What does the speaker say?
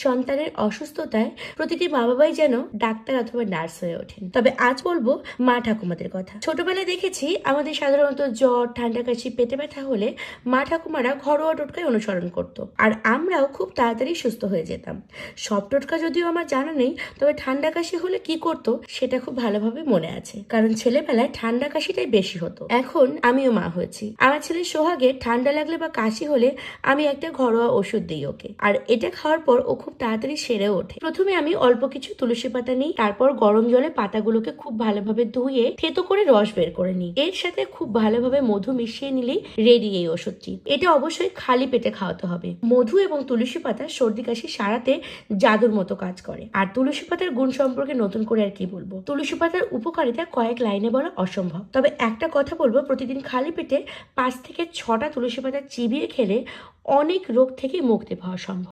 সন্তানের অসুস্থতায় প্রতিটি মা বাবাই যেন ডাক্তার অথবা নার্স হয়ে ওঠেন। তবে আজ বলবো মা ঠাকুমাদের কথা। ছোটবেলায় দেখেছি আমাদের সাধারণত জ্বর, ঠান্ডা, কাশি, পেটে ব্যথা হলে মা ঠাকুমারা ঘরোয়া টোটকাই অনুসরণ করত, আর আমরাও খুব তাড়াতাড়ি সুস্থ হয়ে যেতাম। সব টোটকা যদিও আমার জানা নেই, তবে ঠান্ডা কাশি হলে কি করতো সেটা খুব ভালোভাবে মনে আছে, কারণ ছেলেবেলায় ঠান্ডা কাশিটাই বেশি হতো। এখন আমিও মা হয়েছি। আমার ছেলে সোহাগে ঠান্ডা লাগলে বা কাশি হলে আমি একটা ঘরোয়া ওষুধ দিই ওকে, আর এটা খাওয়ার পর ও খুব তাড়াতাড়ি সেরে ওঠে। প্রথমে আমি অল্প কিছু তুলসী পাতা নিই, তারপর গরম জলে পাতাগুলোকে খুব ভালোভাবে ধুয়ে থেতো করে রস বের করে নিই। এর সাথে খুব ভালোভাবে মধু মিশিয়ে নিলেই রেডি এই ওষুধটি। এটা অবশ্যই খালি পেটে খাওয়াতে হবে। মধু এবং তুলসী পাতা সর্দি কাশি সারাতে জাদুর মতো কাজ করে। আর তুলসী পাতার গুণ সম্পর্কে নতুন করে আর কি বলবো, তুলসী পাতার উপকারিতা কয়েক লাইনে বলা অসম্ভব। তবে একটা কথা বলবো, প্রতিদিন খালি পেটে 5 থেকে 6টা তুলসী পাতা চিবিয়ে খেলে অনেক রোগ থেকে মুক্তি পাওয়া সম্ভব।